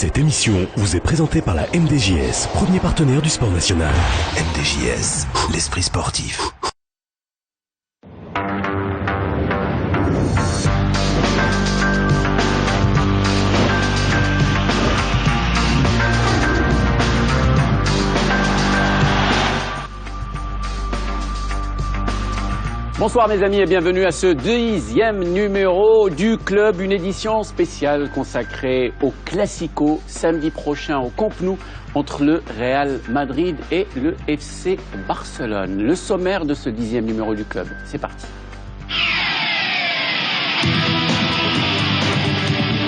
Cette émission vous est présentée par la MDJS, premier partenaire du sport national. MDJS, l'esprit sportif. Bonsoir mes amis et bienvenue à ce 10e numéro du club, une édition spéciale consacrée au Classico samedi prochain au Camp Nou entre le Real Madrid et le FC Barcelone. Le sommaire de ce 10e numéro du club, c'est parti.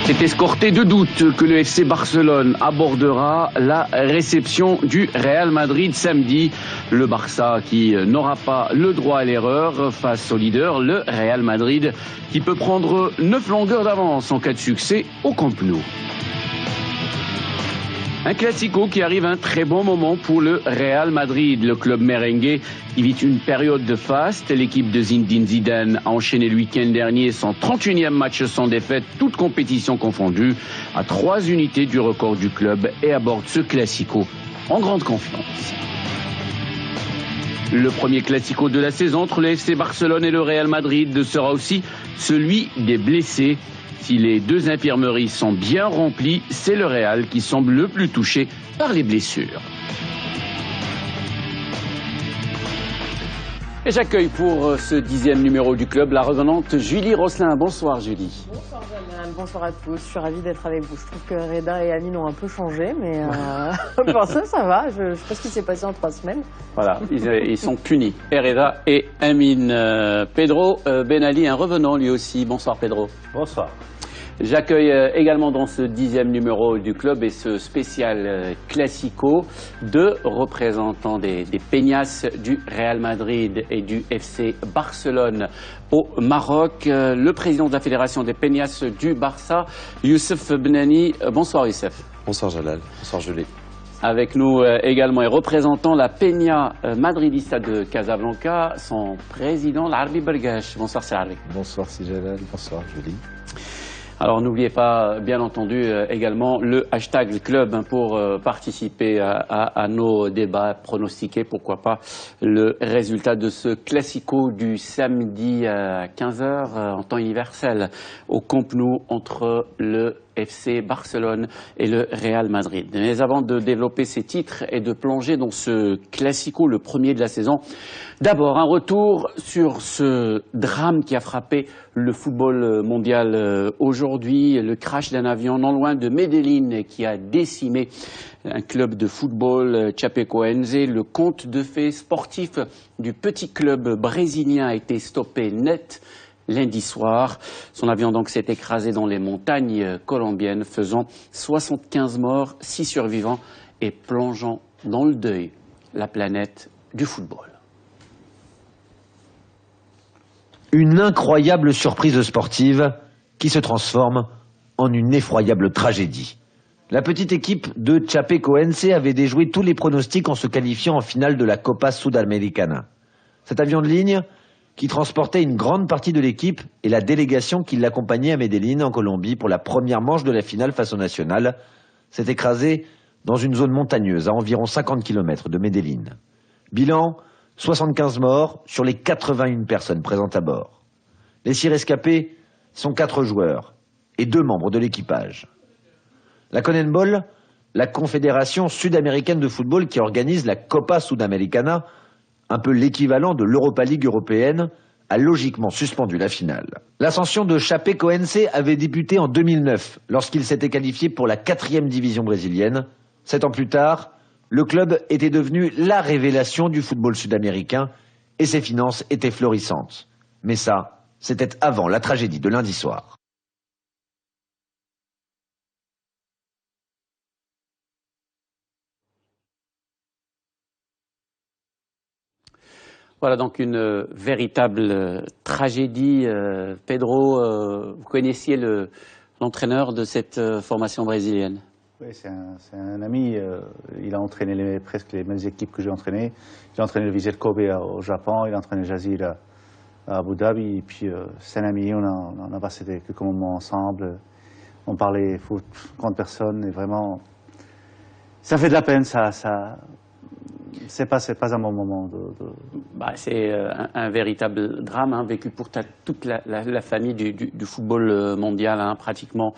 C'est escorté de doute que le FC Barcelone abordera la réception du Real Madrid samedi. Le Barça qui n'aura pas le droit à l'erreur face au leader, le Real Madrid, qui peut prendre 9 longueurs d'avance en cas de succès au Camp Nou. Un classico qui arrive à un très bon moment pour le Real Madrid. Le club merengue y vit une période de faste. L'équipe de Zinedine Zidane a enchaîné le week-end dernier son 31e match sans défaite, toutes compétitions confondues, à 3 unités du record du club et aborde ce classico en grande confiance. Le premier classico de la saison entre le FC Barcelone et le Real Madrid sera aussi celui des blessés. Si les deux infirmeries sont bien remplies, c'est le Real qui semble le plus touché par les blessures. Et j'accueille pour ce 10e numéro du club la revenante Julie Rosselin. Bonsoir Julie. Bonsoir Jalal, bonsoir à tous. Je suis ravie d'être avec vous. Je trouve que Reda et Amine ont un peu changé, mais pour ça va. Je sais pas ce qui s'est passé en 3 semaines. Voilà, ils sont punis. Reda et Amine. Pedro Ben Ali, un revenant lui aussi. Bonsoir Pedro. Bonsoir. J'accueille également dans ce 10e numéro du club et ce spécial Classico 2 représentants des Peñas du Real Madrid et du FC Barcelone au Maroc. Le président de la fédération des Peñas du Barça, Youssef Benani. Bonsoir Youssef. Bonsoir Jalal. Bonsoir Julie. Avec nous également et représentant la Peña Madridista de Casablanca, son président Larbi Bergache. Bonsoir Larbi. Bonsoir Jalal. Bonsoir Julie. Alors n'oubliez pas, bien entendu, également le hashtag club pour participer à nos débats, pronostiquer, pourquoi pas, le résultat de ce classico du samedi à 15h en temps universel au Camp Nou entre le FC Barcelone et le Real Madrid. Mais avant de développer ces titres et de plonger dans ce classico, le premier de la saison, d'abord un retour sur ce drame qui a frappé le football mondial aujourd'hui, le crash d'un avion non loin de Medellín qui a décimé un club de football, Chapecoense. Le conte de fées sportif du petit club brésilien a été stoppé net lundi soir. Son avion donc s'est écrasé dans les montagnes colombiennes, faisant 75 morts, 6 survivants et plongeant dans le deuil la planète du football. Une incroyable surprise sportive qui se transforme en une effroyable tragédie. La petite équipe de Chapecoense avait déjoué tous les pronostics en se qualifiant en finale de la Copa Sudamericana. Cet avion de ligne, qui transportait une grande partie de l'équipe et la délégation qui l'accompagnait à Medellín en Colombie pour la première manche de la finale face au National, s'est écrasé dans une zone montagneuse à environ 50 km de Medellín. Bilan, 75 morts sur les 81 personnes présentes à bord. Les 6 rescapés sont 4 joueurs et 2 membres de l'équipage. La CONMEBOL, la Confédération sud-américaine de football qui organise la Copa Sudamericana, un peu l'équivalent de l'Europa League européenne, a logiquement suspendu la finale. L'ascension de Chapecoense avait débuté en 2009, lorsqu'il s'était qualifié pour la 4e division brésilienne. 7 ans plus tard, le club était devenu la révélation du football sud-américain et ses finances étaient florissantes. Mais ça, c'était avant la tragédie de lundi soir. Voilà donc une véritable tragédie. Pedro, vous connaissiez l'entraîneur de cette formation brésilienne? Oui, c'est un ami. Il a entraîné presque les mêmes équipes que j'ai entraînées. Il a entraîné le Vissel Kobe au Japon, il a entraîné Jazir à Abu Dhabi. Et puis c'est un ami, on a passé quelques moments ensemble. on parlait foot, grande personne, et vraiment, ça fait de la peine, c'est pas un bon moment. Bah, c'est un véritable drame hein, vécu pour toute la famille du football mondial, hein, pratiquement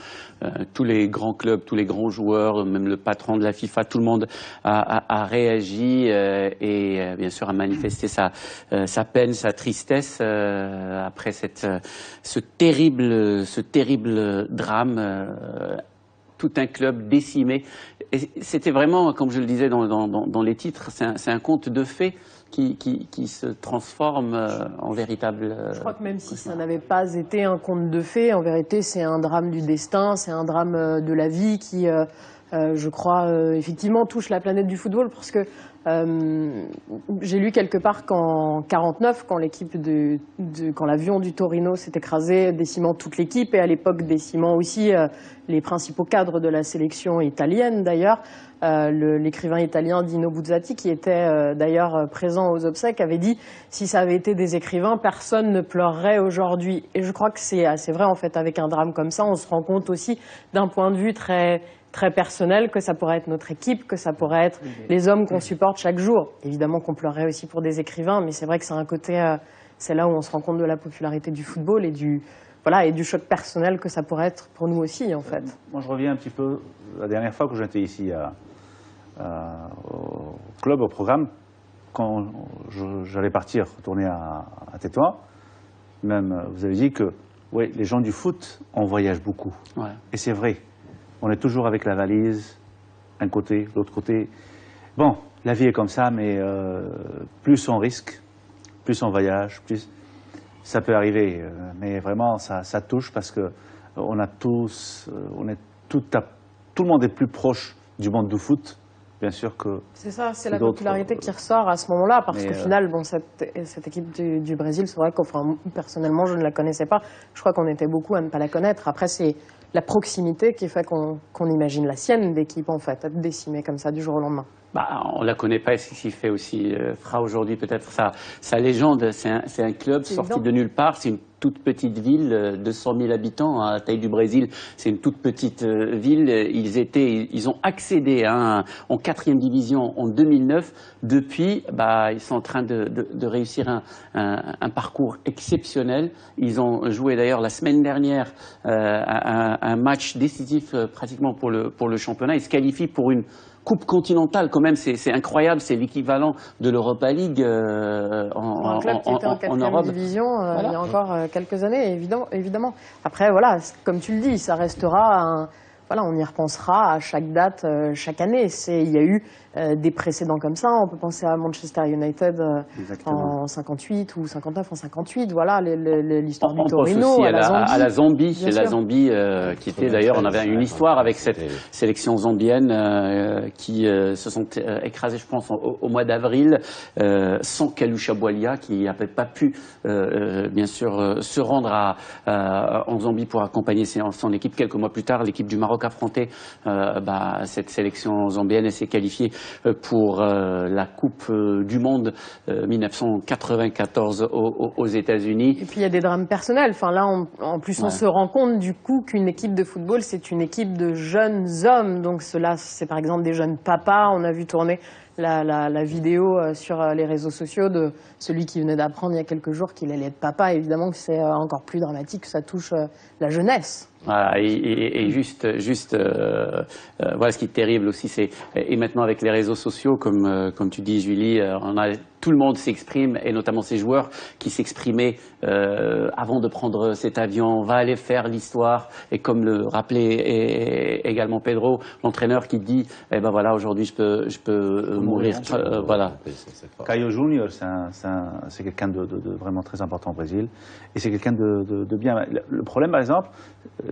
tous les grands clubs, tous les grands joueurs, même le patron de la FIFA, tout le monde a réagi et bien sûr a manifesté sa peine, sa tristesse après ce terrible drame. Tout un club décimé. Et c'était vraiment, comme je le disais dans les titres, c'est un conte de fées qui se transforme en véritable... Je crois que même si ça n'avait pas été un conte de fées, en vérité, c'est un drame du destin, c'est un drame de la vie qui, je crois, effectivement touche la planète du football parce que j'ai lu quelque part qu'en 49, quand l'avion du Torino s'est écrasé, décimant toute l'équipe et à l'époque décimant aussi les principaux cadres de la sélection italienne d'ailleurs, l'écrivain italien Dino Buzzati, qui était d'ailleurs présent aux obsèques, avait dit « Si ça avait été des écrivains, personne ne pleurerait aujourd'hui ». Et je crois que c'est assez vrai en fait, avec un drame comme ça, on se rend compte aussi d'un point de vue très personnel, que ça pourrait être notre équipe, que ça pourrait être les hommes qu'on supporte chaque jour. Évidemment qu'on pleurerait aussi pour des écrivains, mais c'est vrai que c'est un côté, c'est là où on se rend compte de la popularité du football et du choc personnel que ça pourrait être pour nous aussi, en fait. Moi, je reviens un petit peu, la dernière fois que j'étais ici au club, au programme, quand j'allais partir, retourner à Tétouan, même, vous avez dit que, oui, les gens du foot, on voyage beaucoup. Ouais. Et c'est vrai. On est toujours avec la valise, un côté, l'autre côté. Bon, la vie est comme ça, mais plus on risque, plus on voyage, plus ça peut arriver. Mais vraiment, ça touche parce que on a tous, tout le monde est plus proche du monde du foot, bien sûr que. C'est ça, c'est la popularité qui ressort à ce moment-là, parce qu'au final, bon, cette équipe du Brésil, c'est vrai qu'enfin, personnellement, je ne la connaissais pas. Je crois qu'on était beaucoup à ne pas la connaître. Après, c'est la proximité qui fait qu'on imagine la sienne d'équipe, en fait, être décimée comme ça du jour au lendemain. Bah, on la connaît pas, ce qui fait aussi fera aujourd'hui peut-être sa légende. C'est un club sorti de nulle part. C'est une toute petite ville, 200 000 habitants à la taille du Brésil. C'est une toute petite ville. Ils ont accédé en 4e division en 2009. Depuis, bah, ils sont en train de réussir un parcours exceptionnel. Ils ont joué d'ailleurs la semaine dernière un match décisif pratiquement pour le championnat. Ils se qualifient pour une Coupe continentale, quand même, c'est incroyable, c'est l'équivalent de l'Europa League un club qui était en 4e division voilà. Il y a encore quelques années, évidemment. Après, voilà, comme tu le dis, ça restera voilà, on y repensera à chaque date, chaque année. Il y a eu des précédents comme ça. On peut penser à Manchester United en 58 ou 59 en 58. Voilà, l'histoire du Torino, aussi à la Zambie. C'est la Zambie qui était d'ailleurs, on avait une histoire avec cette sélection zambienne qui se sont écrasés, je pense, au mois d'avril, sans Kalusha Bwalia qui n'avait pas pu, bien sûr, se rendre en Zambie pour accompagner son équipe. Quelques mois plus tard, l'équipe du Maroc affrontait cette sélection zambienne et s'est qualifiée pour la Coupe du Monde 1994 aux États-Unis. Et puis il y a des drames personnels. Enfin là, en plus, on se rend compte du coup qu'une équipe de football, c'est une équipe de jeunes hommes. Donc cela, c'est par exemple des jeunes papas. On a vu tourner la vidéo sur les réseaux sociaux de celui qui venait d'apprendre il y a quelques jours qu'il allait être papa. Évidemment que c'est encore plus dramatique, que ça touche la jeunesse. Voilà, et juste voilà, ce qui est terrible aussi, c'est et maintenant avec les réseaux sociaux, comme tu dis, Julie, tout le monde s'exprime, et notamment ces joueurs qui s'exprimaient avant de prendre cet avion, va aller faire l'histoire, et comme le rappelait également Pedro, l'entraîneur qui dit, eh ben voilà, aujourd'hui je peux mourir, voilà. Caio Junior, c'est quelqu'un de vraiment très important au Brésil, et c'est quelqu'un de bien. Le problème, par exemple,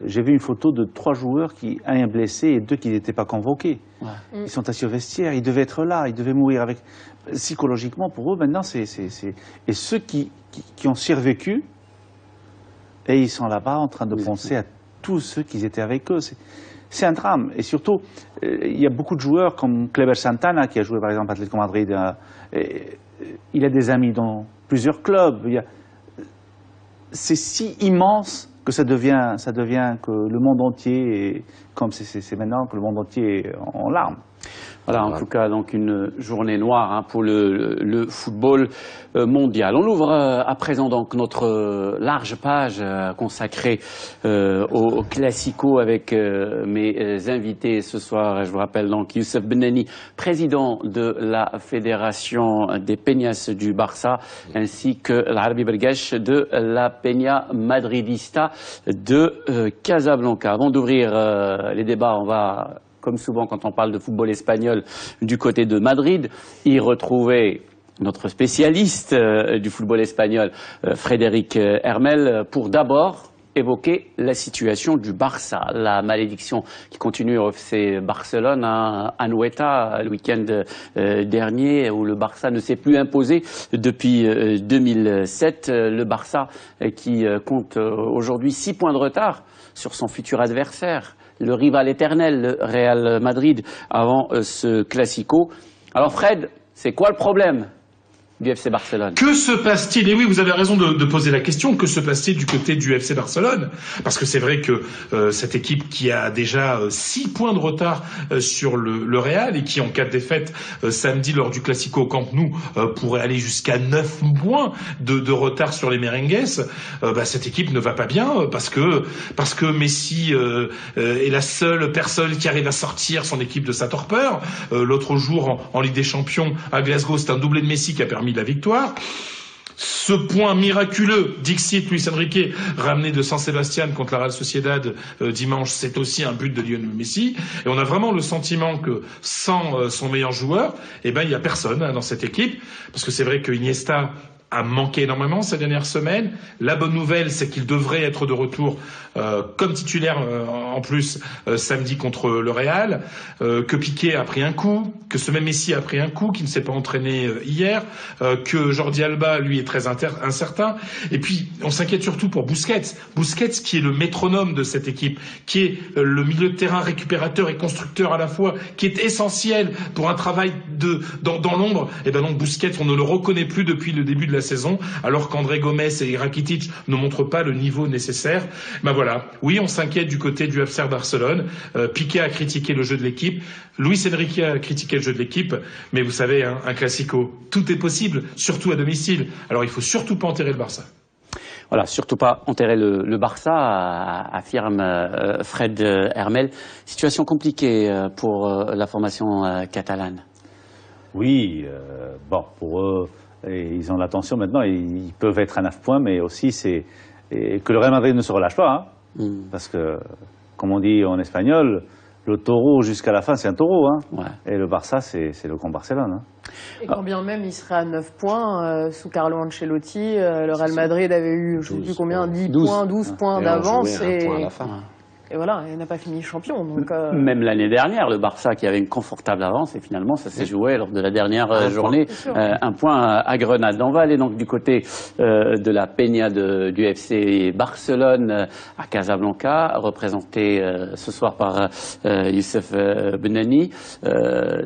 j'ai vu une photo de 3 joueurs, un est blessé et 2 qui n'étaient pas convoqués. Ouais. Ils sont assis au vestiaire, ils devaient être là, ils devaient mourir avec. Psychologiquement, pour eux, maintenant, et ceux qui ont survécu, et ils sont là-bas en train de penser à tous ceux qui étaient avec eux. C'est un drame. Et surtout, il y a beaucoup de joueurs comme Kleber Santana, qui a joué par exemple à Atlético Madrid. Il a des amis dans plusieurs clubs. C'est si immense que ça devient que le monde entier, comme c'est maintenant, que le monde entier est en larmes. Voilà, en tout cas, donc une journée noire pour le football mondial. On ouvre à présent donc notre large page consacrée au Classico avec mes invités ce soir. Je vous rappelle donc Youssef Benani, président de la Fédération des Peñas du Barça, ainsi que l'Arabi Bergache de la Peña Madridista de Casablanca. Avant d'ouvrir les débats, on va, comme souvent quand on parle de football espagnol, du côté de Madrid, y retrouver notre spécialiste du football espagnol, Frédéric Hermel, pour d'abord évoquer la situation du Barça, la malédiction qui continue au FC Barcelone, à Anoeta, le week-end dernier, où le Barça ne s'est plus imposé depuis 2007. Le Barça qui compte aujourd'hui 6 points de retard sur son futur adversaire, le rival éternel, le Real Madrid, avant ce Classico. Alors Fred, c'est quoi le problème du FC Barcelone? Que se passe-t-il? Et oui, vous avez raison de poser la question. Que se passe-t-il du côté du FC Barcelone? Parce que c'est vrai que cette équipe qui a déjà 6 points de retard sur le Real et qui, en cas de défaite samedi lors du Classico au Camp Nou, pourrait aller jusqu'à 9 points de retard sur les merengues, cette équipe ne va pas bien parce que Messi est la seule personne qui arrive à sortir son équipe de sa torpeur. L'autre jour, en Ligue des Champions à Glasgow, c'est un doublé de Messi qui a permis la victoire. Ce point miraculeux, Dixit Luis Enrique, ramené de San Sebastián contre la Real Sociedad dimanche, c'est aussi un but de Lionel Messi. Et on a vraiment le sentiment que sans son meilleur joueur, il y a personne dans cette équipe. Parce que c'est vrai que Iniesta a manqué énormément ces dernières semaines. La bonne nouvelle, c'est qu'il devrait être de retour comme titulaire en plus samedi contre le Real, que Piqué a pris un coup, que ce même Messi a pris un coup, qui ne s'est pas entraîné hier, que Jordi Alba, lui, est très incertain. Et puis, on s'inquiète surtout pour Busquets. Busquets, qui est le métronome de cette équipe, qui est le milieu de terrain récupérateur et constructeur à la fois, qui est essentiel pour un travail dans l'ombre. Et donc Busquets, on ne le reconnaît plus depuis le début de la saison, alors qu'André Gomes et Rakitic ne montrent pas le niveau nécessaire. Voilà. Oui, on s'inquiète du côté du FC Barcelone. Piqué a critiqué le jeu de l'équipe. Luis Enrique a critiqué le jeu de l'équipe. Mais vous savez, un Classico, tout est possible, surtout à domicile. Alors il faut surtout pas enterrer le Barça. Voilà, surtout pas enterrer le Barça, affirme Fred Hermel. Situation compliquée pour la formation catalane. Oui, pour eux, ils ont l'attention maintenant, ils peuvent être à 9 points, mais aussi c'est que le Real Madrid ne se relâche pas, parce que, comme on dit en espagnol, le taureau jusqu'à la fin c'est un taureau, Ouais. Et le Barça c'est le grand Barcelone. Et quand bien même il serait à 9 points, sous Carlo Ancelotti, le Real Madrid avait eu, je ne sais plus combien, 12 points d'avance. Et un point à la fin. Et voilà, il n'a pas fini champion. Donc, Même l'année dernière, le Barça qui avait une confortable avance, et finalement ça s'est joué lors de la dernière journée, un point à Grenade. On va aller donc du côté de la Peña du FC Barcelone à Casablanca, représenté ce soir par Youssef Benani.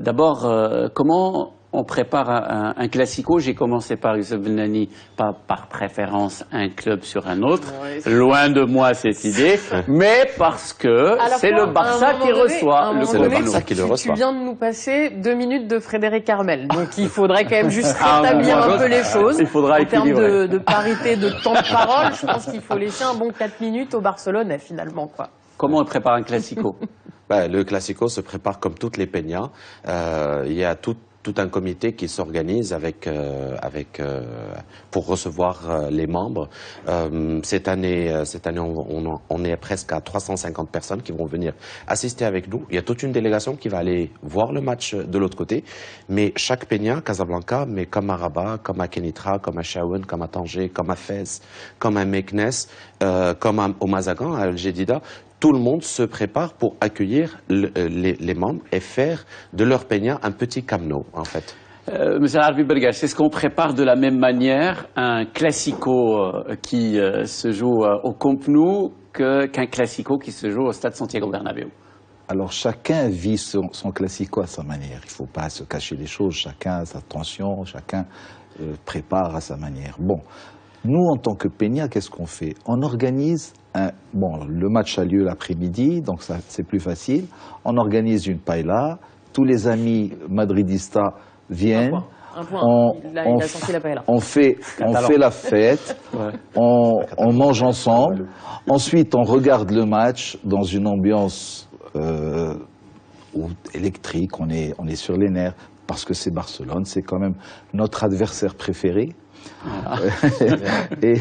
D'abord, comment on prépare un Classico? J'ai commencé par Youssef Benani, pas par préférence un club sur un autre, loin de moi cette idée, mais parce que c'est le Barça qui reçoit le C'est le Barça qui le reçoit. Tu viens de nous passer 2 minutes de Frédéric Hermel, donc il faudrait quand même juste rétablir un peu les choses. Il faudra en termes équilibrer. de parité de temps de parole, je pense qu'il faut laisser un bon 4 minutes au Barcelone finalement, quoi. Comment on prépare un Classico? Le Classico se prépare comme toutes les peñas. Il y a tout un comité qui s'organise pour recevoir les membres. Cette année, on est presque à 350 personnes qui vont venir assister avec nous. Il y a toute une délégation qui va aller voir le match de l'autre côté. Mais chaque peña, Casablanca, mais comme à Rabat, comme à Kenitra, comme à Chaouen, comme à Tanger, comme à Fès, comme à Meknès, comme au Mazagan, à Al Jadida, tout le monde se prépare pour accueillir les membres et faire de leur peña un petit Camp Nou, en fait. Monsieur Arabi Bergache, est-ce qu'on prépare de la même manière un Classico qui se joue au Camp Nou qu'un Classico qui se joue au Stade Santiago Bernabéu? Alors chacun vit son Classico à sa manière. Il ne faut pas se cacher les choses. Chacun a sa tension, chacun prépare à sa manière. Bon, Nous, en tant que Peña, qu'est-ce qu'on fait? On organise le match a lieu l'après-midi, donc c'est plus facile. On organise une paella. Tous les amis madridistas viennent. Un point. Il a sorti la paella. On fait la fête. On mange ensemble. Ensuite, on regarde le match dans une ambiance électrique. On est sur les nerfs parce que c'est Barcelone. C'est quand même notre adversaire préféré. et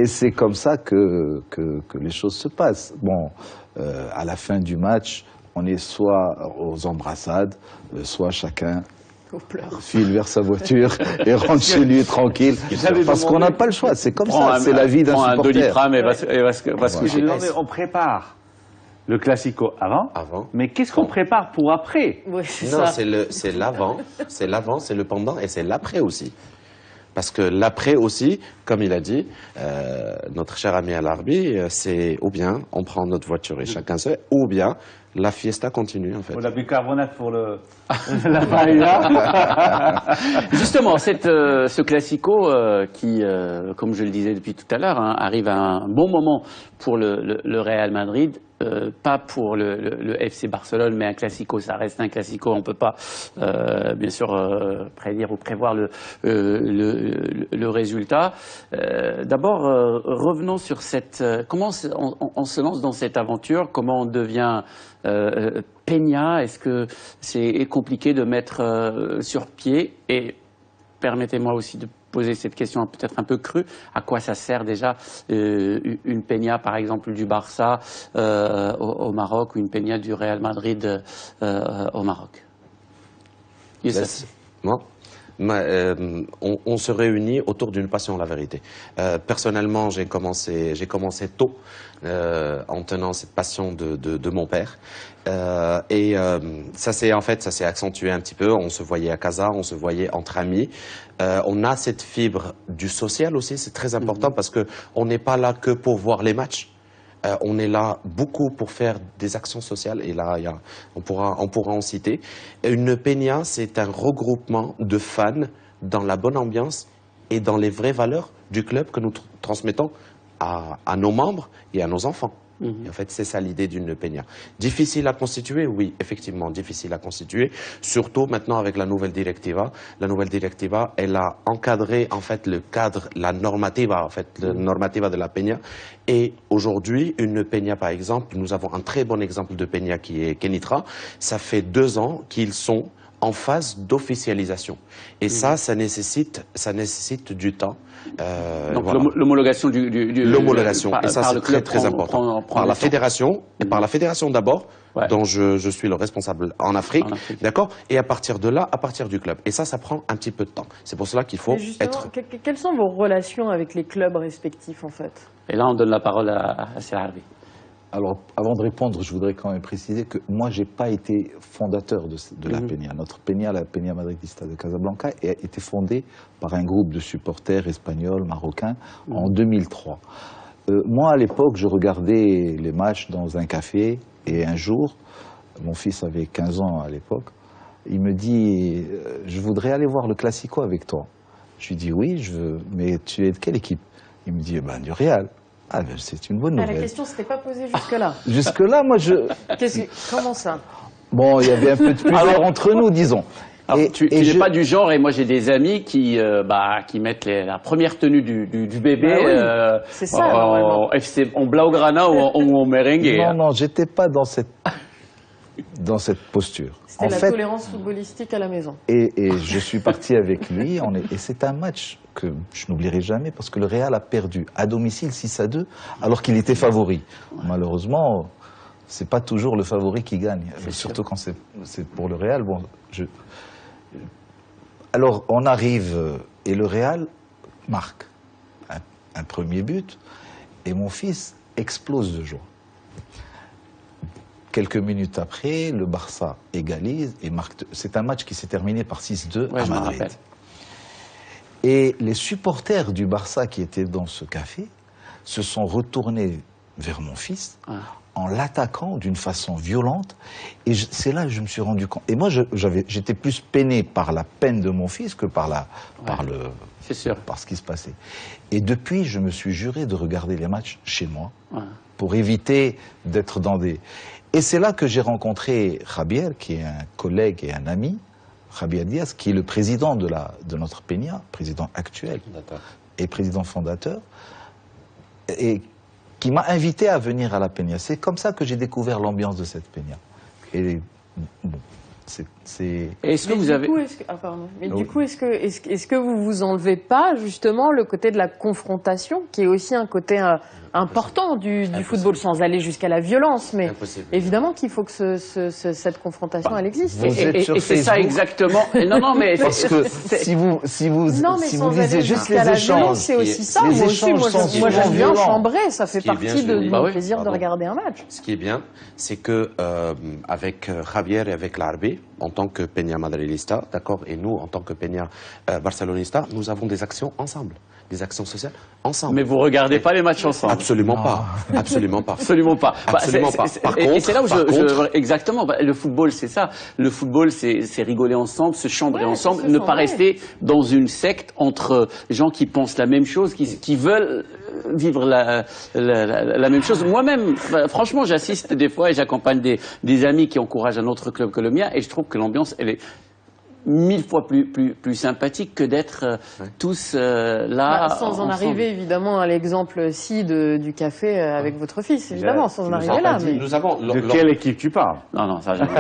c'est comme ça que les choses se passent. Bon, à la fin du match, on est soit aux embrassades, soit chacun file vers sa voiture et rentre chez lui tranquille. Parce qu'on n'a pas le choix, c'est comme ça, c'est la vie d'un supporter. Prends un Doliprane et va se coucher. On prépare le Classico avant. Mais qu'est-ce qu'on prépare pour après? Non, c'est l'avant, c'est le pendant et c'est l'après aussi. Parce que l'après aussi, comme il a dit, notre cher ami Al-Arbi, c'est ou bien on prend notre voiture et chacun sait, ou bien la fiesta continue en fait. Pour la bicarbonate pour la paella. Justement, ce Classico qui, comme je le disais depuis tout à l'heure, arrive à un bon moment pour le Real Madrid. Pas pour le FC Barcelone, mais un Classico, ça reste un Classico. On ne peut pas, bien sûr, prédire ou prévoir le résultat. D'abord, revenons sur comment on se lance dans cette aventure, comment on devient Peña. Est-ce que c'est compliqué de mettre sur pied? Et permettez-moi aussi de poser cette question peut-être un peu crue. À quoi ça sert déjà une Peña, par exemple, du Barça au Maroc ou une Peña du Real Madrid au Maroc? Moi, on se réunit autour d'une passion, la vérité. Personnellement, j'ai commencé tôt en tenant cette passion de mon père. Ça s'est accentué un petit peu. On se voyait à casa, on se voyait entre amis. On a cette fibre du social aussi, c'est très important parce que on n'est pas là que pour voir les matchs. On est là beaucoup pour faire des actions sociales et là, on pourra en citer. Une Peña, c'est un regroupement de fans dans la bonne ambiance et dans les vraies valeurs du club que nous transmettons à nos membres et à nos enfants. Et en fait, c'est ça l'idée d'une Peña. Difficile à constituer, oui, effectivement, difficile à constituer. Surtout maintenant avec la nouvelle directiva. La nouvelle directiva, elle a encadré en fait le cadre, la normativa de la Peña. Et aujourd'hui, une Peña, par exemple, nous avons un très bon exemple de Peña qui est Kenitra. Ça fait 2 ans qu'ils sont en phase d'officialisation. Et ça nécessite du temps. Donc voilà. L'homologation l'homologation, et ça c'est très très important. Par la fédération, et par la fédération d'abord, dont je suis le responsable en Afrique, d'accord. Et à partir de là, à partir du club. Et ça prend un petit peu de temps. C'est pour cela qu'il faut être. Quelles sont vos relations avec les clubs respectifs en fait? Et là, on donne la parole à Serravi. Alors, avant de répondre, je voudrais quand même préciser que moi, je n'ai pas été fondateur de la Peña. Notre Peña, la Peña Madridista de Casablanca, a été fondée par un groupe de supporters espagnols, marocains, en 2003. Moi, à l'époque, je regardais les matchs dans un café et un jour, mon fils avait 15 ans à l'époque, il me dit « Je voudrais aller voir le Classico avec toi ». Je lui dis « Oui, je veux, mais tu es de quelle équipe ?» Il me dit « Du Real ». Ah ben c'est une bonne nouvelle. La question s'était pas posée jusque-là. Jusque-là, moi Comment ça? Bon, il y avait un peu de pudeur entre nous, disons. Alors, tu n'es pas du genre, et moi j'ai des amis qui mettent la première tenue du bébé c'est ça, en blaugrana ou en merengue. Non, j'étais pas dans cette posture. C'était la tolérance footballistique à la maison. Et je suis parti avec lui, et c'est un match que je n'oublierai jamais parce que le Real a perdu à domicile 6-2 alors qu'il était favori. Malheureusement, c'est pas toujours le favori qui gagne, surtout quand c'est pour le Real. Bon, alors on arrive et le Real marque un premier but et mon fils explose de joie. Quelques minutes après, le Barça égalise et marque. C'est un match qui s'est terminé par 6-2 à Madrid. Et les supporters du Barça qui étaient dans ce café se sont retournés vers mon fils en l'attaquant d'une façon violente. Et c'est là que je me suis rendu compte. Et moi, j'étais plus peiné par la peine de mon fils que par ce qui se passait. Et depuis, je me suis juré de regarder les matchs chez moi pour éviter d'être dans des... Et c'est là que j'ai rencontré Javier, qui est un collègue et un ami, Javier Diaz, qui est le président de notre Peña, président actuel et président fondateur, et qui m'a invité à venir à la Peña. C'est comme ça que j'ai découvert l'ambiance de cette Peña. Et bon, Est-ce que vous avez... Du coup, est-ce que vous vous enlevez pas justement le côté de la confrontation, qui est aussi un côté important du football, sans aller jusqu'à la violence, mais évidemment qu'il faut que cette confrontation elle existe. Et c'est ça exactement. Non, mais parce que si vous lisez juste les échanges, c'est aussi ça. Moi, j'aime bien chambrer. Ça fait partie de mon plaisir de regarder un match. Ce qui est bien, c'est que avec Javier et avec l'Arbi, en tant que Peña Madridista, d'accord, et nous, en tant que Peña Barcelonista, nous avons des actions ensemble, des actions sociales ensemble. Mais vous regardez pas les matchs ensemble? Absolument pas, absolument pas. Absolument pas. Absolument pas. Et c'est là où exactement, le football, c'est ça. Le football, c'est rigoler ensemble, se chambrer ensemble, ne pas rester dans une secte entre gens qui pensent la même chose, qui veulent vivre la même chose. Moi-même, franchement, j'assiste des fois et j'accompagne des amis qui encouragent un autre club que le mien, et je trouve que l'ambiance, elle est 1000 fois plus sympathique que d'être tous là. Sans en arriver évidemment à l'exemple-ci du café avec votre fils, évidemment, sans en arriver là. Mais... De quelle équipe tu parles? Non, ça jamais.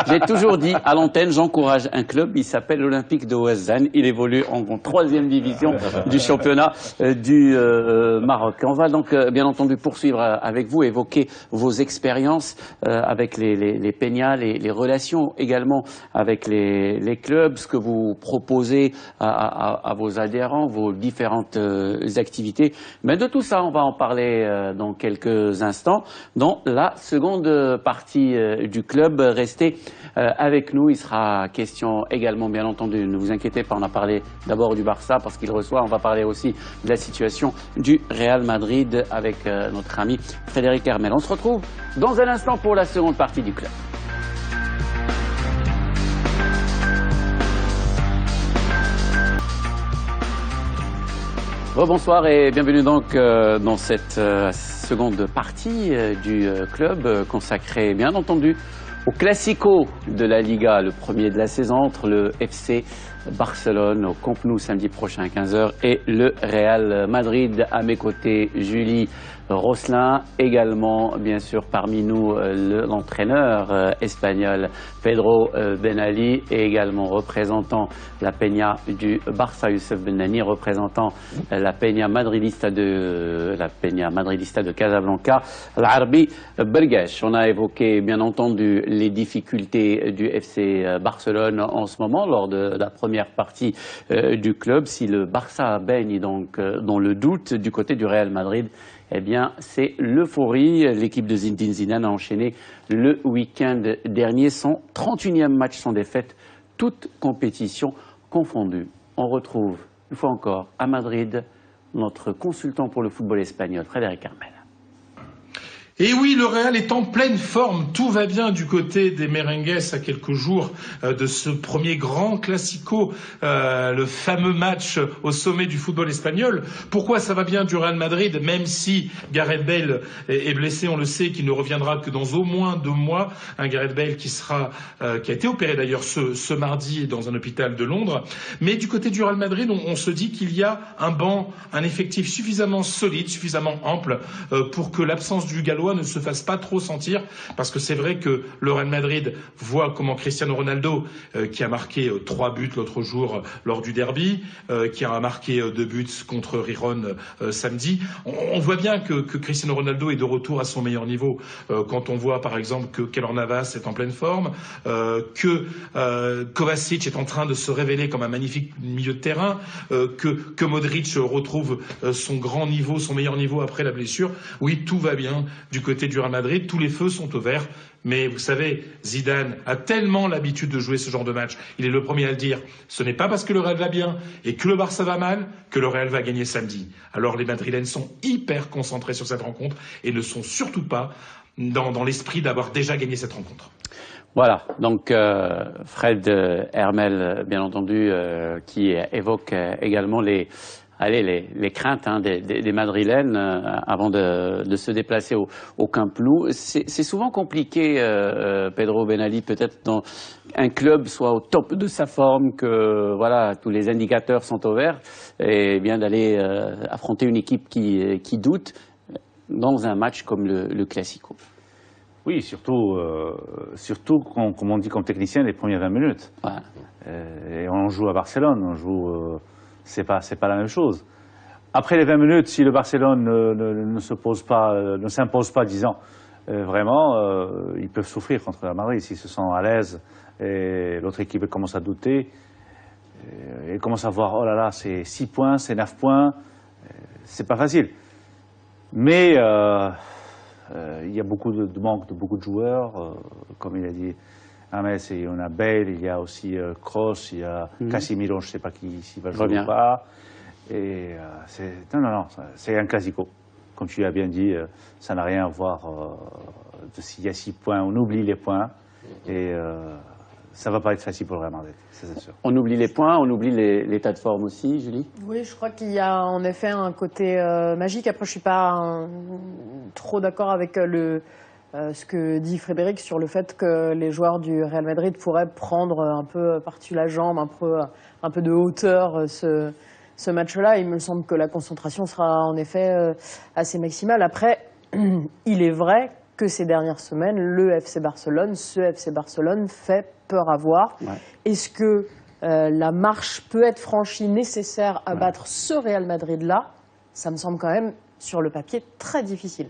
J'ai toujours dit à l'antenne, j'encourage un club, il s'appelle l'Olympique de Ouazzane, il évolue en 3e division du championnat du Maroc. On va donc bien entendu poursuivre avec vous, évoquer vos expériences avec les Peñas, les relations également avec les clubs, ce que vous proposez à vos adhérents, vos différentes activités. Mais de tout ça, on va en parler dans quelques instants. Dans la seconde partie du club, restez avec nous. Il sera question également, bien entendu, ne vous inquiétez pas, on a parlé d'abord du Barça parce qu'il reçoit. On va parler aussi de la situation du Real Madrid avec notre ami Frédéric Hermel. On se retrouve dans un instant pour la seconde partie du club. Rebonsoir et bienvenue donc dans cette seconde partie du club consacrée bien entendu au Classico de la Liga, le premier de la saison entre le FC Barcelone au Camp Nou samedi prochain à 15h et le Real Madrid. À mes côtés, Julie Rosselin, également bien sûr parmi nous l'entraîneur espagnol Pedro Ben Ali, et également représentant la Peña du Barça Youssef Benani, représentant la Peña Madridista de Casablanca, l'Arbi Bergash. On a évoqué bien entendu les difficultés du FC Barcelone en ce moment lors de la première partie du club. Si le Barça baigne donc dans le doute du côté du Real Madrid, eh bien, c'est l'euphorie. L'équipe de Zinedine Zidane a enchaîné le week-end dernier son 31e match sans défaite, toute compétition confondue. On retrouve, une fois encore, à Madrid, notre consultant pour le football espagnol, Frédéric Hermel. Et oui, le Real est en pleine forme, tout va bien du côté des merengues à quelques jours de ce premier grand classico, le fameux match au sommet du football espagnol. Pourquoi ça va bien du Real Madrid, même si Gareth Bale est blessé, on le sait, qu'il ne reviendra que dans au moins 2 mois. Un Gareth Bale qui a été opéré d'ailleurs ce mardi dans un hôpital de Londres. Mais du côté du Real Madrid, on se dit qu'il y a un banc, un effectif suffisamment solide, suffisamment ample pour que l'absence du Gallois ne se fasse pas trop sentir, parce que c'est vrai que le Real Madrid voit comment Cristiano Ronaldo, qui a marqué 3 buts l'autre jour lors du derby, qui a marqué 2 buts contre Riron samedi, on voit bien que Cristiano Ronaldo est de retour à son meilleur niveau. Quand on voit par exemple que Keylor Navas est en pleine forme, que Kovacic est en train de se révéler comme un magnifique milieu de terrain, que Modric retrouve son grand niveau, son meilleur niveau après la blessure. Oui, tout va bien du côté du Real Madrid, tous les feux sont au vert. Mais vous savez, Zidane a tellement l'habitude de jouer ce genre de match. Il est le premier à le dire. Ce n'est pas parce que le Real va bien et que le Barça va mal que le Real va gagner samedi. Alors les Madrilènes sont hyper concentrés sur cette rencontre et ne sont surtout pas dans l'esprit d'avoir déjà gagné cette rencontre. Voilà, donc Fred Hermel, bien entendu, qui évoque également les craintes des Madrilènes avant de se déplacer au Camp Nou. C'est souvent compliqué, Pedro Benali, peut-être dans un club soit au top de sa forme, que voilà tous les indicateurs sont au vert, et bien d'aller affronter une équipe qui doute dans un match comme le Classico. Oui, surtout comme on dit comme technicien, les premières 20 minutes. Voilà. Et on joue à Barcelone, c'est pas la même chose. Après les 20 minutes, si le Barcelone ne s'impose pas, disons, vraiment, ils peuvent souffrir contre la Madrid s'ils se sentent à l'aise et l'autre équipe commence à douter et commence à voir, oh là là, c'est 6 points, c'est 9 points, c'est pas facile. Mais il y a beaucoup de manque de beaucoup de joueurs, comme il a dit James, on a Bale, il y a aussi Kroos, il y a Casemiro, je ne sais pas s'il va jouer ou pas. Et c'est un classico. Comme tu l'as bien dit, ça n'a rien à voir s'il y a 6 points, on oublie les points et ça ne va pas être facile pour le Real Madrid, c'est sûr. On oublie les points, on oublie l'état de forme aussi, Julie? Oui, je crois qu'il y a en effet un côté magique. Après, je ne suis pas trop d'accord avec ce que dit Frédéric sur le fait que les joueurs du Real Madrid pourraient prendre un peu par-dessus la jambe, un peu de hauteur ce match-là. Il me semble que la concentration sera en effet assez maximale. Après, il est vrai que ces dernières semaines, ce FC Barcelone fait peur à voir. Ouais. Est-ce que la marche peut être franchie nécessaire à battre ce Real Madrid-là? Ça me semble quand même, sur le papier, très difficile.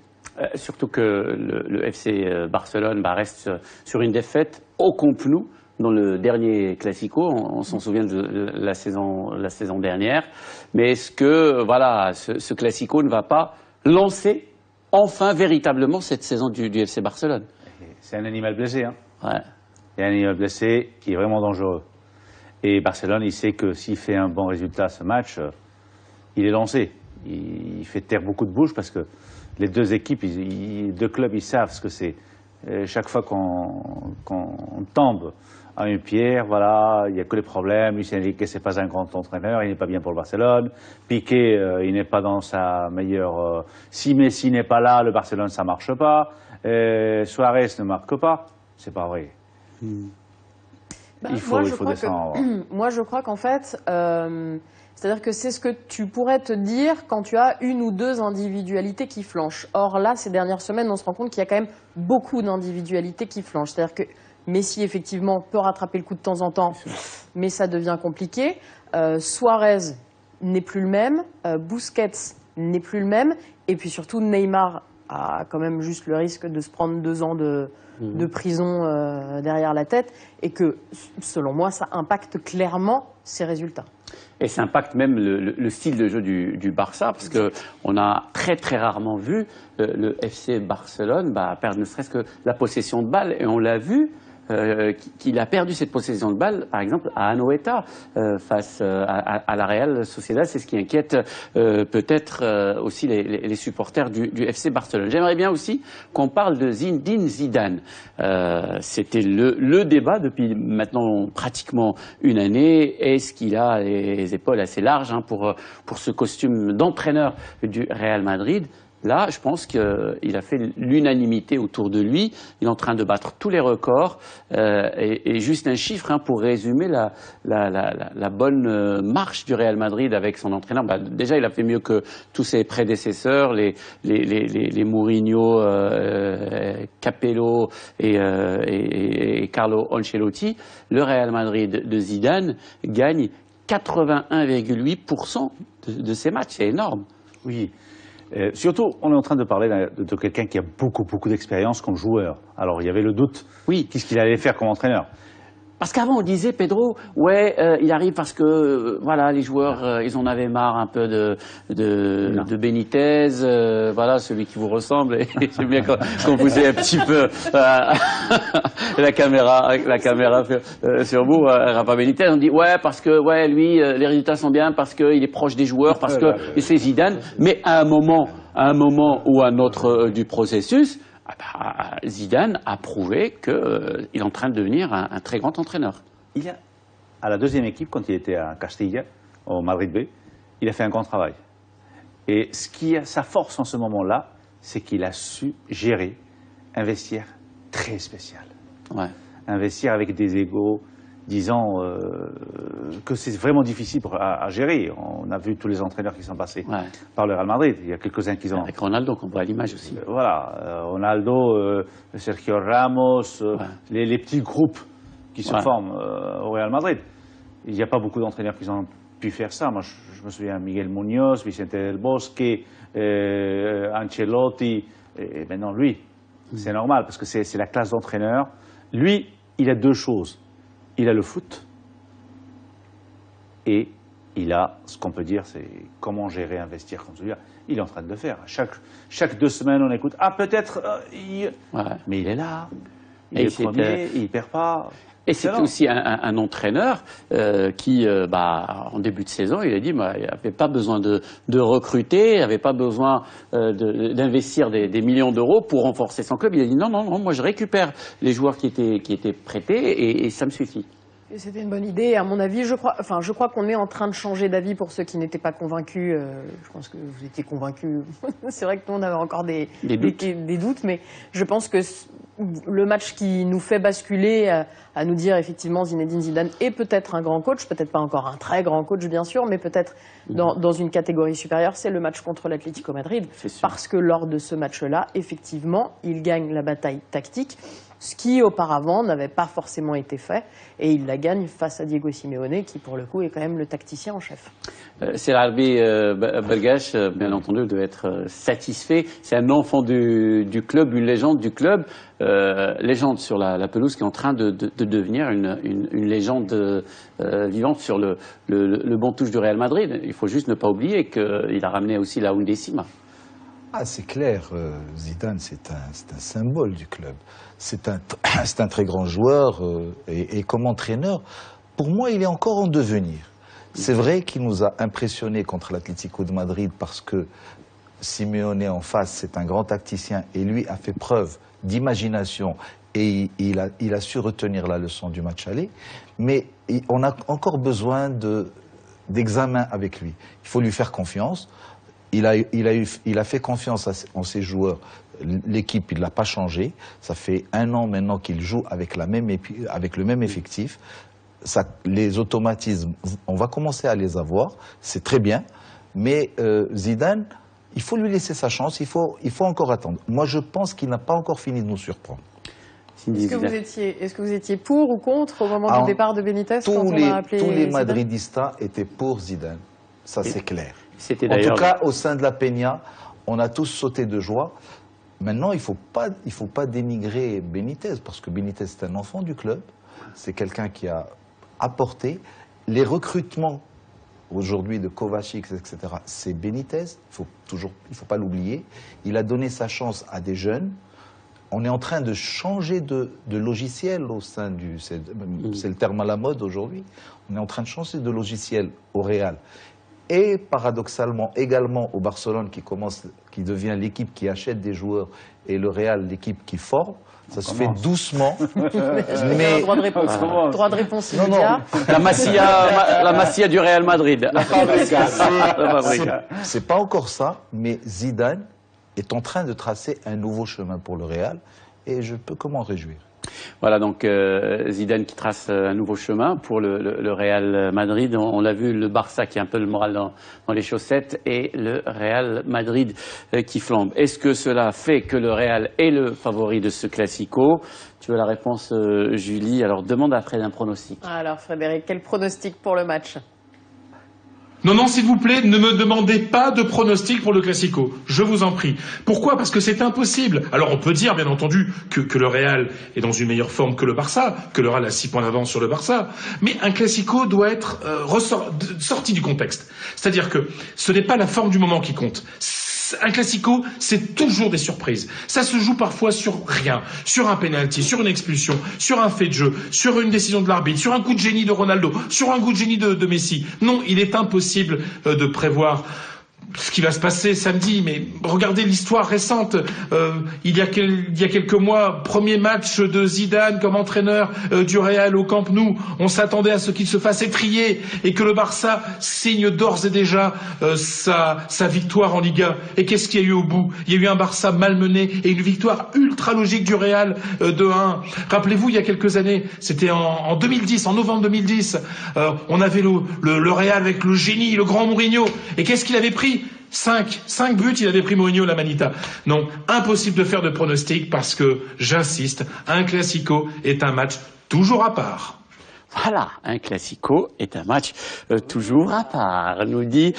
Surtout que le FC Barcelone reste sur une défaite au Camp Nou dans le dernier Classico. On s'en souvient de la saison dernière. Mais est-ce que ce Classico ne va pas lancer enfin véritablement cette saison du FC Barcelone? C'est un animal blessé. Hein. Ouais. Il y a un animal blessé qui est vraiment dangereux. Et Barcelone, il sait que s'il fait un bon résultat ce match, il est lancé. Il fait taire beaucoup de bouches parce que les deux équipes, deux clubs, ils savent ce que c'est. Chaque fois qu'on tombe à une pierre, voilà, il n'y a que les problèmes. Luis Enrique, c'est pas un grand entraîneur, il n'est pas bien pour le Barcelone. Piqué, il n'est pas dans sa meilleure. Si Messi n'est pas là, le Barcelone, ça marche pas. Suarez ne marque pas. C'est pas vrai. Il faut descendre. Moi, je crois qu'en fait, c'est-à-dire que c'est ce que tu pourrais te dire quand tu as une ou deux individualités qui flanchent. Or là, ces dernières semaines, on se rend compte qu'il y a quand même beaucoup d'individualités qui flanchent. C'est-à-dire que Messi, effectivement, peut rattraper le coup de temps en temps, mais ça devient compliqué. Suarez n'est plus le même. Busquets n'est plus le même. Et puis surtout, Neymar a quand même juste le risque de se prendre 2 ans de prison derrière la tête. Et que, selon moi, ça impacte clairement ses résultats. Et ça impacte même le style de jeu du Barça, parce qu'on a très très rarement vu le FC Barcelone perdre ne serait-ce que la possession de balle. Et on l'a vu qu'il a perdu cette possession de balle, par exemple, à Anoeta face à la Real Sociedad. C'est ce qui inquiète peut-être aussi les supporters du FC Barcelone. J'aimerais bien aussi qu'on parle de Zinedine Zidane. C'était le débat depuis maintenant pratiquement une année. Est-ce qu'il a les épaules assez larges pour ce costume d'entraîneur du Real Madrid? Là, je pense qu'il a fait l'unanimité autour de lui. Il est en train de battre tous les records. Et juste un chiffre pour résumer la bonne marche du Real Madrid avec son entraîneur. Déjà, il a fait mieux que tous ses prédécesseurs, les Mourinho, Capello et Carlo Ancelotti. Le Real Madrid de Zidane gagne 81,8% de ses matchs. C'est énorme. Oui. Surtout, on est en train de parler de quelqu'un qui a beaucoup d'expérience comme joueur. Alors, il y avait le doute, qu'est-ce qu'il allait faire comme entraîneur. Parce qu'avant on disait Pedro, ouais, il arrive parce que voilà les joueurs ils en avaient marre un peu de Benitez, voilà celui qui vous ressemble. Et j'aime bien quand vous êtes un petit peu la caméra sur vous, Rafa Benitez. On dit ouais parce que ouais lui les résultats sont bien parce qu'il est proche des joueurs parce que c'est Zidane. Mais à un moment ou à un autre du processus. Zidane a prouvé qu'il est en train de devenir un très grand entraîneur. À la deuxième équipe, quand il était à Castilla, au Madrid B, il a fait un grand travail. Et ce qui est sa force en ce moment-là, c'est qu'il a su gérer un vestiaire très spécial. Ouais. Un vestiaire avec des égos, disant que c'est vraiment difficile à gérer. On a vu tous les entraîneurs qui sont passés par le Real Madrid. Il y a quelques-uns qui ont... Avec Ronaldo, qu'on voit à l'image aussi. Voilà, Ronaldo, Sergio Ramos, les petits groupes qui se forment au Real Madrid. Il n'y a pas beaucoup d'entraîneurs qui ont pu faire ça. Moi, je me souviens Miguel Muñoz, Vicente del Bosque, Ancelotti, et maintenant lui. C'est normal, parce que c'est la classe d'entraîneur. Lui, il a deux choses. Il a le foot et il a, ce qu'on peut dire, c'est comment gérer un vestiaire comme celui-là. Il est en train de le faire. Chaque 2 semaines, on écoute. Ah, peut-être, mais il est là. Il est premier, il ne perd pas. Et c'était aussi un entraîneur qui, en début de saison, il a dit il n'avait pas besoin de recruter, il n'avait pas besoin d'investir des millions d'euros pour renforcer son club. Il a dit non, moi je récupère les joueurs qui étaient prêtés et ça me suffit. Et c'était une bonne idée. À mon avis, je crois qu'on est en train de changer d'avis pour ceux qui n'étaient pas convaincus. Je pense que vous étiez convaincus. C'est vrai que nous, on avait encore des doutes, mais je pense que le match qui nous fait basculer à nous dire effectivement Zinedine Zidane est peut-être un grand coach, peut-être pas encore un très grand coach bien sûr, mais peut-être dans une catégorie supérieure, c'est le match contre l'Atlético Madrid. Parce que lors de ce match-là, effectivement, il gagne la bataille tactique, ce qui auparavant n'avait pas forcément été fait, et il la gagne face à Diego Simeone, qui pour le coup est quand même le tacticien en chef. C'est Serbi Belgache, bien entendu, doit être satisfait. C'est un enfant du club, une légende du club, légende sur la pelouse qui est en train de devenir une légende vivante sur le banc touche du Real Madrid. Il faut juste ne pas oublier qu'il a ramené aussi la undécima. Ah, c'est clair, Zidane, c'est un symbole du club. C'est un très grand joueur et comme entraîneur, pour moi, il est encore en devenir. C'est vrai qu'il nous a impressionnés contre l'Atlético de Madrid parce que Simeone en face, c'est un grand tacticien et lui a fait preuve d'imagination et il a su retenir la leçon du match aller. Mais on a encore besoin d'examen avec lui. Il faut lui faire confiance. Il a fait confiance en ses joueurs. L'équipe, il ne l'a pas changé. Ça fait 1 an maintenant qu'il joue avec le même effectif. Les automatismes, on va commencer à les avoir. C'est très bien. Mais Zidane, il faut lui laisser sa chance. Il faut encore attendre. Moi, je pense qu'il n'a pas encore fini de nous surprendre. Est-ce que vous étiez pour ou contre au moment du départ de Benitez quand on a appelé tous les Zidane? Madridistas étaient pour Zidane. Ça, c'est clair. En tout cas, au sein de la Peña, on a tous sauté de joie. Maintenant, il ne faut pas dénigrer Benitez, parce que Benitez, c'est un enfant du club. C'est quelqu'un qui a apporté. Les recrutements, aujourd'hui, de Kovacic, etc., c'est Benitez. Il ne faut pas l'oublier. Il a donné sa chance à des jeunes. On est en train de changer de logiciel au sein du... C'est le terme à la mode aujourd'hui. On est en train de changer de logiciel au Real. Et paradoxalement également au Barcelone qui devient l'équipe qui achète des joueurs et le Real l'équipe qui forme. Ça se fait doucement. Mais droit de réponse immédiat. La Masia du Real Madrid. C'est pas encore ça, mais Zidane est en train de tracer un nouveau chemin pour le Real et je peux que m'en réjouir. Voilà donc Zidane qui trace un nouveau chemin pour le Real Madrid. On l'a vu, le Barça qui a un peu le moral dans les chaussettes et le Real Madrid qui flambe. Est-ce que cela fait que le Real est le favori de ce Classico? Tu veux la réponse, Julie? Alors demande après un pronostic. Alors Frédéric, quel pronostic pour le match? Non, non, s'il vous plaît, ne me demandez pas de pronostic pour le Classico. Je vous en prie. Pourquoi? Parce que c'est impossible. Alors on peut dire, bien entendu, que le Real est dans une meilleure forme que le Barça, que le Real a 6 points d'avance sur le Barça. Mais un Classico doit être sorti du contexte. C'est-à-dire que ce n'est pas la forme du moment qui compte. Un Classico, c'est toujours des surprises. Ça se joue parfois sur rien, sur un penalty, sur une expulsion, sur un fait de jeu, sur une décision de l'arbitre, sur un coup de génie de Ronaldo, sur un coup de génie de Messi. Non, il est impossible de prévoir ce qui va se passer samedi, mais regardez l'histoire récente. Il y a quelques mois, premier match de Zidane comme entraîneur du Real au Camp Nou. On s'attendait à ce qu'il se fasse étriller et que le Barça signe d'ores et déjà sa victoire en Liga. Et qu'est-ce qu'il y a eu au bout? Il y a eu un Barça malmené et une victoire ultra logique du Real de 1. Rappelez-vous, il y a quelques années, c'était en 2010, en novembre 2010, on avait le Real avec le génie, le grand Mourinho. Et qu'est-ce qu'il avait pris? 5 buts, il avait pris Mourinho la Manita. Non, impossible de faire de pronostic parce que, j'insiste, un Classico est un match toujours à part. Voilà, un Classico est un match toujours à part, nous dit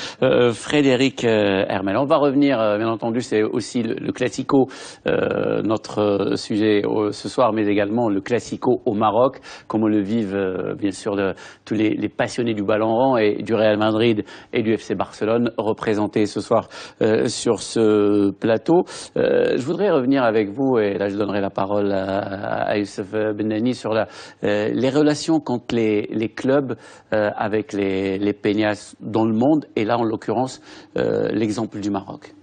Frédéric Hermel. On va revenir, bien entendu, c'est aussi le Classico, notre sujet ce soir, mais également le Classico au Maroc, comme on le vivent bien sûr tous les passionnés du ballon rond et du Real Madrid et du FC Barcelone, représentés ce soir sur ce plateau. Je voudrais revenir avec vous, et là je donnerai la parole à Youssef Benani, sur les relations contre les clubs avec les peñas dans le monde, et là en l'occurrence l'exemple du Maroc.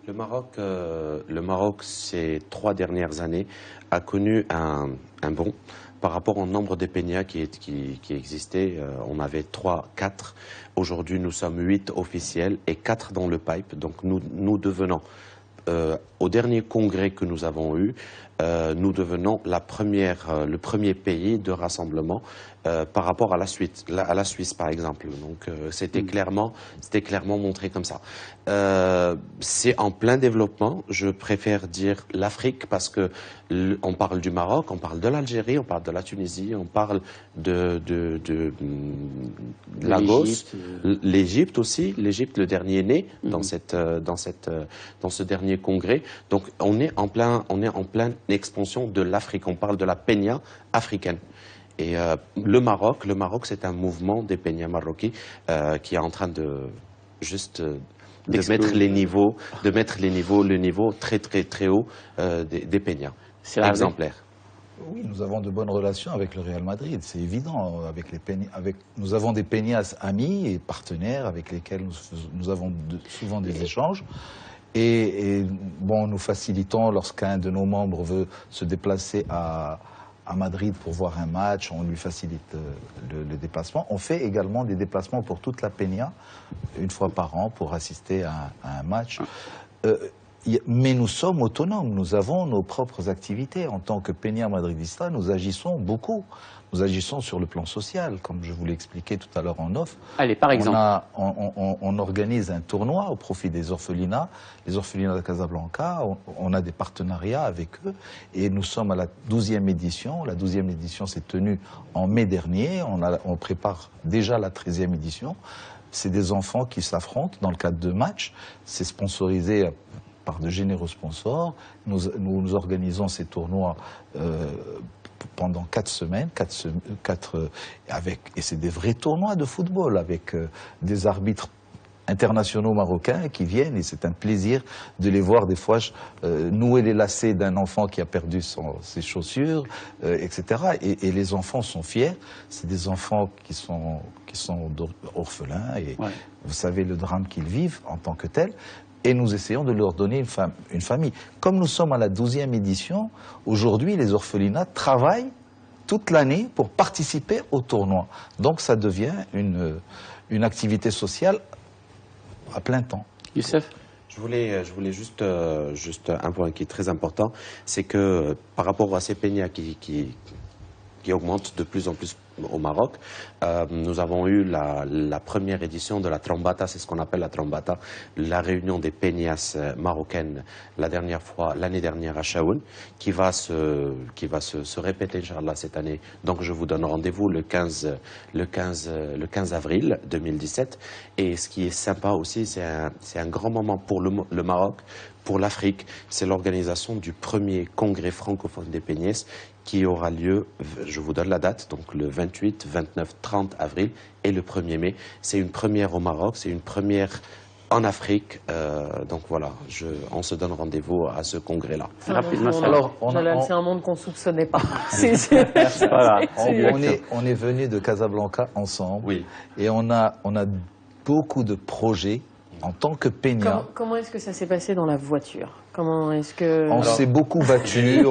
Le Maroc, ces 3 dernières années, a connu un bond par rapport au nombre de peñas qui existaient. On avait 3, 4. Aujourd'hui, nous sommes 8 officiels et 4 dans le pipe. Donc nous devenons, au dernier congrès que nous avons eu, nous devenons le premier pays de rassemblement par rapport à la Suisse par exemple. Donc c'était clairement montré comme ça. C'est en plein développement. Je préfère dire l'Afrique parce que on parle du Maroc, on parle de l'Algérie, on parle de la Tunisie, on parle de Lagos, l'Égypte aussi. L'Égypte, le dernier né dans ce dernier congrès. Donc on est en pleine expansion de l'Afrique. On parle de la peña africaine. Et le Maroc, c'est un mouvement des peñas marocains qui est en train de mettre le niveau très très très haut des peñas. C'est exemplaire. Oui, nous avons de bonnes relations avec le Real Madrid, c'est évident. Nous avons des peñas amis et partenaires avec lesquels nous avons souvent des échanges. Et bon, nous facilitons lorsqu'un de nos membres veut se déplacer à Madrid pour voir un match, on lui facilite le déplacement. On fait également des déplacements pour toute la peña, une fois par an, pour assister à un match. Mais nous sommes autonomes, nous avons nos propres activités. En tant que peña madridista, nous agissons beaucoup. Nous agissons sur le plan social, comme je vous l'ai expliqué tout à l'heure en off. Allez, par exemple. On organise un tournoi au profit des orphelinats, les orphelinats de Casablanca. On a des partenariats avec eux et nous sommes à la 12e édition. La 12e édition s'est tenue en mai dernier. On prépare déjà la 13e édition. C'est des enfants qui s'affrontent dans le cadre de matchs. C'est sponsorisé par de généreux sponsors. Nous organisons ces tournois pendant 4 semaines, et c'est des vrais tournois de football avec des arbitres internationaux marocains qui viennent, et c'est un plaisir de les voir des fois nouer les lacets d'un enfant qui a perdu ses chaussures, etc. Et les enfants sont fiers. C'est des enfants qui sont orphelins, et vous savez le drame qu'ils vivent en tant que tels. Et nous essayons de leur donner une famille. Comme nous sommes à la 12e édition, aujourd'hui, les orphelinats travaillent toute l'année pour participer au tournoi. Donc ça devient une activité sociale à plein temps. Youssef ? Je voulais juste un point qui est très important, c'est que par rapport à ces peñas qui qui augmente de plus en plus au Maroc. Nous avons eu la première édition de la Trombata, c'est ce qu'on appelle la Trombata, la réunion des peñas marocaines l'année dernière à Chaoun, qui va se répéter, Inch'Allah, cette année. Donc je vous donne rendez-vous le 15 avril 2017. Et ce qui est sympa aussi, c'est un grand moment pour le Maroc, pour l'Afrique. C'est l'organisation du premier congrès francophone des peñas qui aura lieu, je vous donne la date, donc le 28, 29, 30 avril et le 1er mai. C'est une première au Maroc, c'est une première en Afrique. Donc voilà, on se donne rendez-vous à ce congrès-là. Alors, c'est un monde qu'on ne soupçonnait pas. Voilà. On est venu de Casablanca ensemble, Oui. et on a beaucoup de projets en tant que peña. Comment est-ce que ça s'est passé dans la voiture? Comment est-ce que... On s'est beaucoup battu,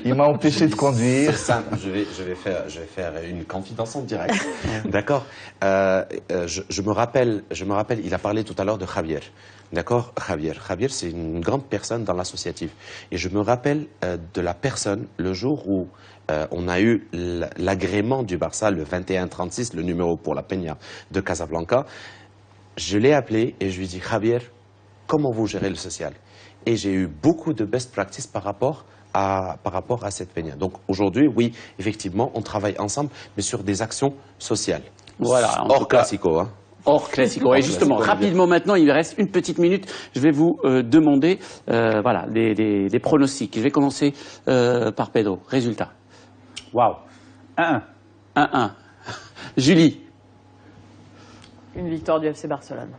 il m'a empêché de conduire. C'est simple, je vais faire une confidence en direct. D'accord. Je me rappelle, il a parlé tout à l'heure de Javier. D'accord, Javier, c'est une grande personne dans l'associatif. Et je me rappelle de la personne, le jour où on a eu l'agrément du Barça, le 2136, le numéro pour la Peña de Casablanca. Je l'ai appelé et je lui ai dit, Javier, comment vous gérez le social? Et j'ai eu beaucoup de best practice par rapport à cette peña. Donc aujourd'hui, oui, effectivement, on travaille ensemble, mais sur des actions sociales. Voilà. Hors classico, hein. Hors classico. Et justement, rapidement maintenant, il me reste une petite minute. Je vais vous demander voilà, des pronostics. Je vais commencer par Pedro. Résultat. Waouh. 1-1. 1-1. Julie. Une victoire du FC Barcelone.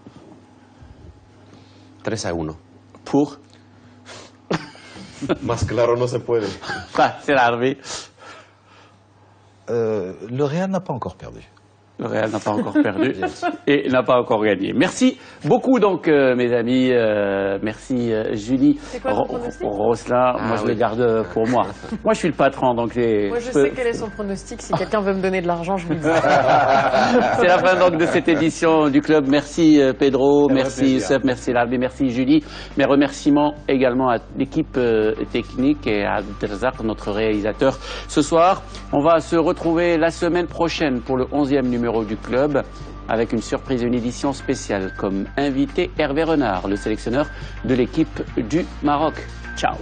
3-1. Pour Más claro no se puede. c'est l'armée. Le Real n'a pas encore perdu. Le Real n'a pas encore perdu et n'a pas encore gagné. Merci beaucoup donc mes amis. Merci Julie. C'est quoi ton pronostic? Rosselin, moi je le garde pour moi. Moi je suis le patron donc Moi je sais quel est son pronostic. Si quelqu'un veut me donner de l'argent, je lui dis. C'est la fin donc de cette édition du club. Merci Pedro, merci Youssef, merci Larbi, merci Julie. Mes remerciements également à l'équipe technique et à Abdelrazak, notre réalisateur. Ce soir, on va se retrouver la semaine prochaine pour le 11e numéro du club avec une surprise, une édition spéciale comme invité Hervé Renard, le sélectionneur de l'équipe du Maroc. Ciao.